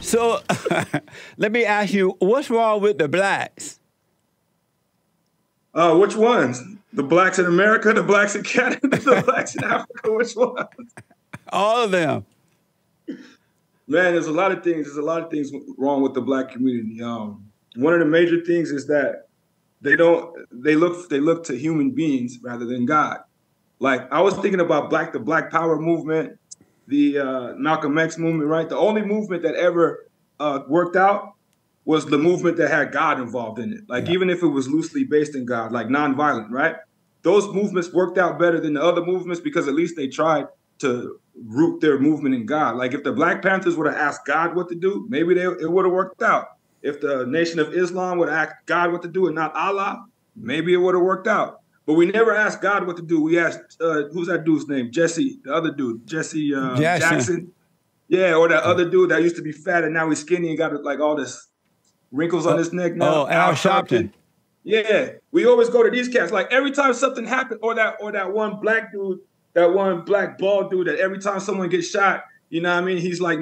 So let me ask you, what's wrong with the blacks? Which ones? The blacks in America, the blacks in Canada, the blacks in Africa, which ones? All of them. Man, there's a lot of things. There's a lot of things wrong with the black community. One of the major things is that they look to human beings rather than God. Like I was thinking about the Black Power movement, the Malcolm X movement, right? The only movement that ever worked out was the movement that had God involved in it. Like even if it was loosely based in God, like nonviolent, right? Those movements worked out better than the other movements because at least they tried to root their movement in God. Like if the Black Panthers would have asked God what to do, maybe it would have worked out. If the Nation of Islam would have asked God what to do and not Allah, maybe it would have worked out. But we never asked God what to do. We asked, who's that dude's name? Jesse, the other dude, Jesse Jackson. Yeah, or that other dude that used to be fat and now he's skinny and got like all this wrinkles on his neck now. Oh, Al Sharpton. Yeah, we always go to these cats. Like every time something happened, or that one black dude, that one black bald dude, that every time someone gets shot, you know what I mean? He's like,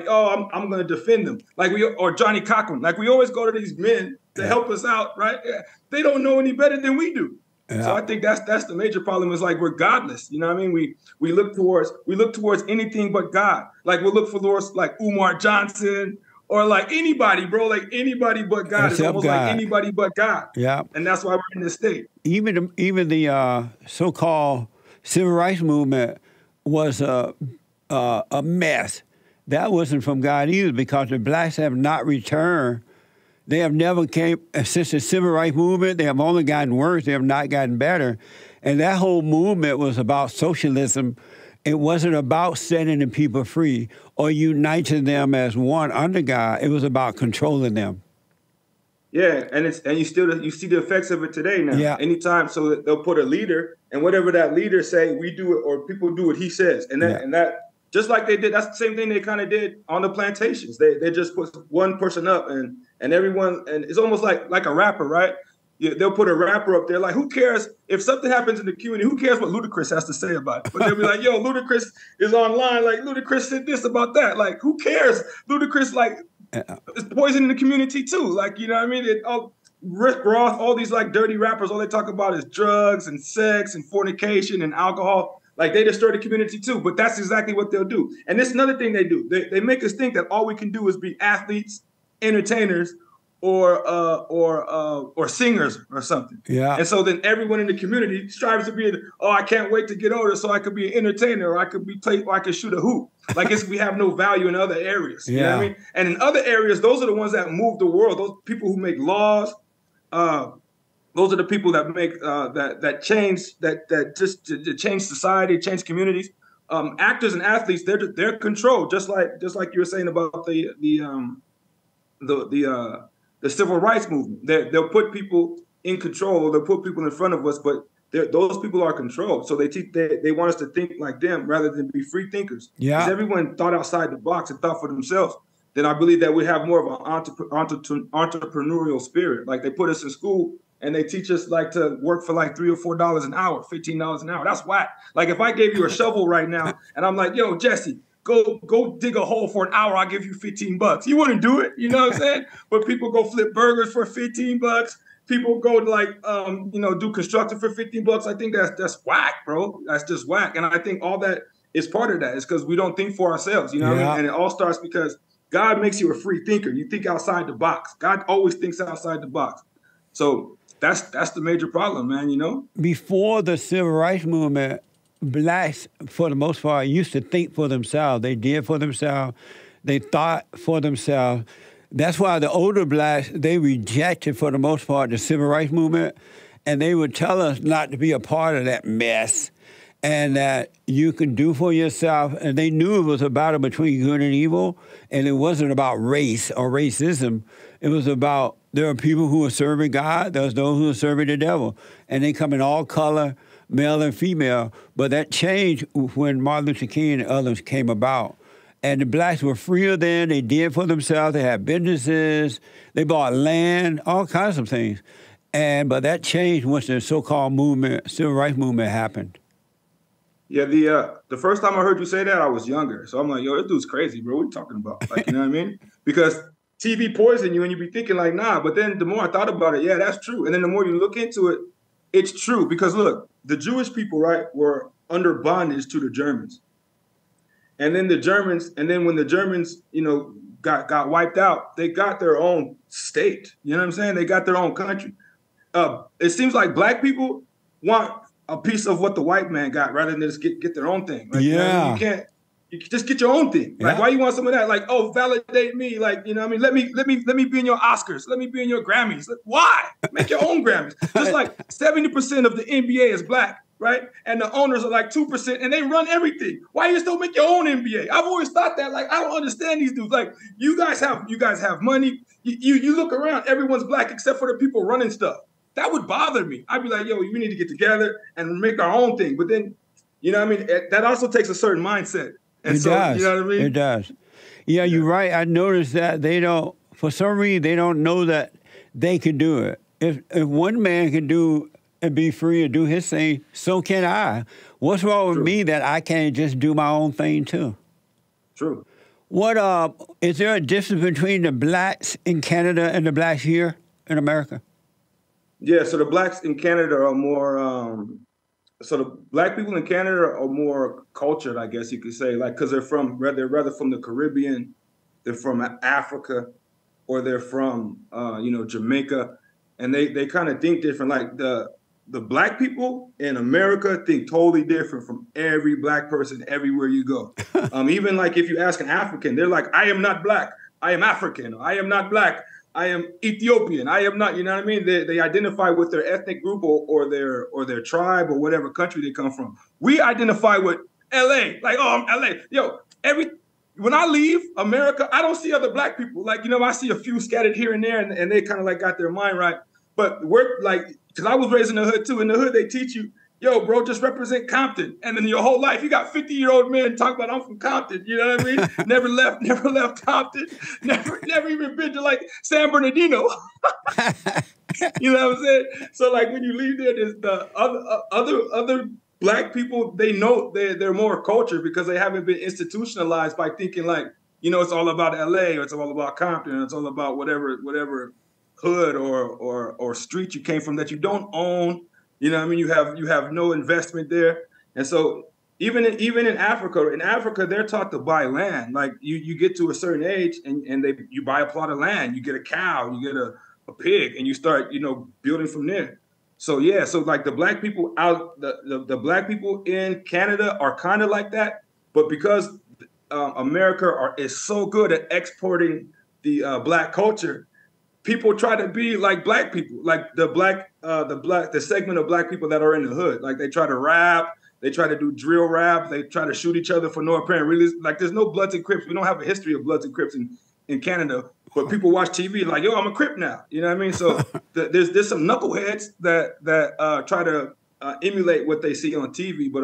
oh, I'm gonna defend them. Like or Johnny Cochran. Like we always go to these men to help us out, right? They don't know any better than we do. Yeah. So I think that's the major problem is like we're godless. You know what I mean? We look towards anything but God. Like we'll look for Lords like Umar Johnson or like anybody, bro, like anybody but God. It's almost like anybody but God. Yeah. And that's why we're in this state. Even the so-called civil rights movement was a mess. That wasn't from God either because the blacks have not returned. They have never came, since the civil rights movement, they have only gotten worse. They have not gotten better. And that whole movement was about socialism. It wasn't about setting the people free or uniting them as one under God. It was about controlling them. Yeah, and you see the effects of it today now. Yeah. Anytime, so that they'll put a leader, and whatever that leader say, we do it, or people do what he says. And that just like they did, that's the same thing they kind of did on the plantations. They just put one person up and everyone, and it's almost like a rapper, right? They'll put a rapper up there. Like, who cares if something happens in the community? Who cares what Ludacris has to say about it? But they'll be like, yo, Ludacris is online. Like, Ludacris said this about that. Like, who cares? Ludacris, like, is poisoning the community too. Like, you know what I mean? Rick Ross, all these like dirty rappers, all they talk about is drugs and sex and fornication and alcohol. Like they destroy the community too, but that's exactly what they'll do. And this is another thing they do. They make us think that all we can do is be athletes, entertainers, or singers or something. Yeah. And so then everyone in the community strives to be, I can't wait to get older so I could be an entertainer or I could shoot a hoop. Like we have no value in other areas. You know what I mean? And in other areas, those are the ones that move the world. Those people who make laws, those are the people that make that change society, change communities. Actors and athletes, they're controlled, just like you were saying about the civil rights movement. They'll put people in control. They'll put people in front of us, but those people are controlled. So they want us to think like them rather than be free thinkers. Yeah. If everyone thought outside the box and thought for themselves, then I believe that we have more of an entrepreneurial spirit. Like they put us in school and they teach us like to work for like $3 or $4 an hour, $15 an hour. That's whack. Like if I gave you a shovel right now and I'm like, yo, Jesse, go dig a hole for an hour, I'll give you $15. You wouldn't do it, you know what I'm saying? But people go flip burgers for $15. People go like do construction for $15. I think that's whack, bro. That's just whack. And I think all that is part of that. It's because we don't think for ourselves, you know what I mean? And it all starts because God makes you a free thinker. You think outside the box. God always thinks outside the box. So that's the major problem, man, you know? Before the civil rights movement, blacks, for the most part, used to think for themselves. They did for themselves. They thought for themselves. That's why the older blacks, they rejected, for the most part, the civil rights movement, and they would tell us not to be a part of that mess and that you can do for yourself. And they knew it was a battle between good and evil, and it wasn't about race or racism. It was about there are people who are serving God, there's those who are serving the devil, and they come in all color, male and female. But that changed when Martin Luther King and others came about. And the blacks were freer then. They did for themselves. They had businesses. They bought land, all kinds of things. But that changed once the so-called movement, civil rights movement happened. Yeah, the first time I heard you say that, I was younger. So I'm like, yo, this dude's crazy, bro. What are you talking about? Like, you know what I mean? Because TV poison you and you be thinking like, nah. But then the more I thought about it, yeah, that's true. And then the more you look into it, it's true. Because look, the Jewish people, right, were under bondage to the Germans. And then the Germans, and then when the Germans, got wiped out, they got their own state. You know what I'm saying? They got their own country. It seems like black people want a piece of what the white man got rather than just get their own thing. Like, you know what I mean? You just get your own thing. Like, why you want some of that? Like, oh, validate me. Like, you know what I mean? Let me be in your Oscars. Let me be in your Grammys. Why? Make your own Grammys. Just like 70% of the NBA is black, right? And the owners are like 2%, and they run everything. Why you just don't make your own NBA? I've always thought that. Like, I don't understand these dudes. Like, you guys have money. You look around, everyone's black except for the people running stuff. That would bother me. I'd be like, yo, we need to get together and make our own thing. But then, you know what I mean? That also takes a certain mindset. And it does. You know what I mean? It does. Yeah, you're right. I noticed that for some reason, they don't know that they can do it. If one man can do and be free and do his thing, so can I. What's wrong with me that I can't just do my own thing too? True. What is there a difference between the blacks in Canada and the blacks here in America? Yeah, so the blacks in Canada are more. So the black people in Canada are more cultured, I guess you could say, like because they're rather from the Caribbean, they're from Africa, or they're from Jamaica, and they kind of think different. Like the black people in America think totally different from every black person everywhere you go. Even like if you ask an African, they're like, I am not black, I am African, I am not black, I am Ethiopian. I am not, you know what I mean? They identify with their ethnic group or their tribe or whatever country they come from. We identify with LA. Like, oh, I'm LA. Yo, when I leave America, I don't see other black people. Like, I see a few scattered here and there and they kind of like got their mind right. But we're like, because I was raised in the hood too. In the hood, they teach you, yo, bro, just represent Compton. And then your whole life, you got 50-year-old men talking about I'm from Compton. You know what I mean? Never left Compton. Never even been to like San Bernardino. You know what I'm saying? So like when you leave there, there's the other black people, they know they're more cultured because they haven't been institutionalized by thinking like, it's all about LA or it's all about Compton or it's all about whatever hood or street you came from that you don't own. You know what I mean? You have no investment there. And so even in Africa, they're taught to buy land. Like you get to a certain age and you buy a plot of land, you get a cow, you get a pig, and you start, building from there. So yeah, so like the black people the black people in Canada are kind of like that, but because America is so good at exporting the black culture, people try to be like black people, like the segment of black people that are in the hood. Like they try to rap, they try to do drill rap, they try to shoot each other for no apparent reason. Like there's no Bloods and Crips. We don't have a history of Bloods and Crips in Canada, but people watch TV like, yo, I'm a Crip now. You know what I mean? So there's some knuckleheads that try to emulate what they see on TV. But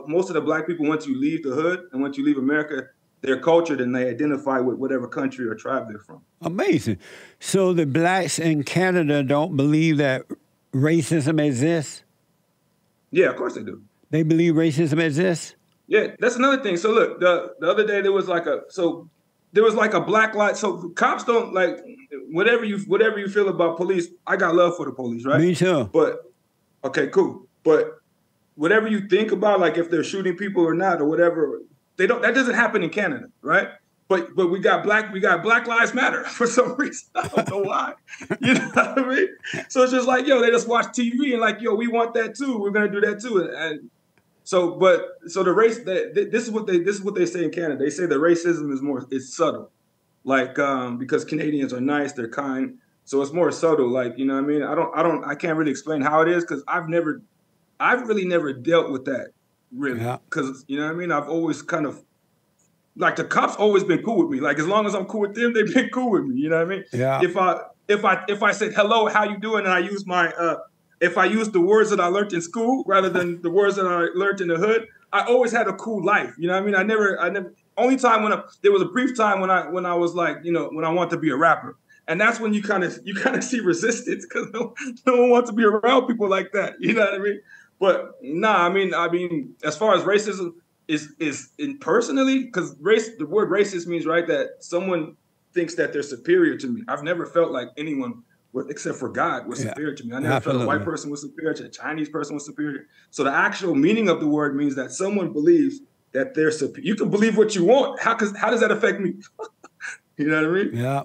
most of the black people, once you leave the hood and once you leave America, they're cultured and they identify with whatever country or tribe they're from. Amazing. So the blacks in Canada don't believe that racism exists? Yeah, of course they do. They believe racism exists? Yeah, that's another thing. So look, the other day there was like a black light. So cops don't like whatever you feel about police. I got love for the police, right? Me too. But okay, cool. But whatever you think about, like if they're shooting people or not or whatever, that doesn't happen in Canada, right? But we got Black Lives Matter for some reason. I don't know why. You know what I mean? So it's just like, yo, they just watch TV and like, yo, we want that too. We're gonna do that too. And so the race this is what they say in Canada. They say the racism is subtle, like because Canadians are nice, they're kind, so it's more subtle. Like, you know what I mean? I can't really explain how it is because I've really never dealt with that really because you know what I mean. I've always kind of like the cops always been cool with me. Like as long as I'm cool with them, they've been cool with me. You know what I mean? Yeah. If I said hello, how you doing, and I use if I use the words that I learned in school rather than the words that I learned in the hood, I always had a cool life. You know what I mean? I never. Only time there was a brief time when I was like, when I want to be a rapper, and that's when you kind of see resistance because no one wants to be around people like that. You know what I mean? But nah, I mean, as far as racism is in personally, because the word racist means, right, that someone thinks that they're superior to me. I've never felt like anyone, except for God, was superior to me. I never felt a white person was superior to a Chinese person was superior. So the actual meaning of the word means that someone believes that they're superior. You can believe what you want. How does that affect me? You know what I mean? Yeah.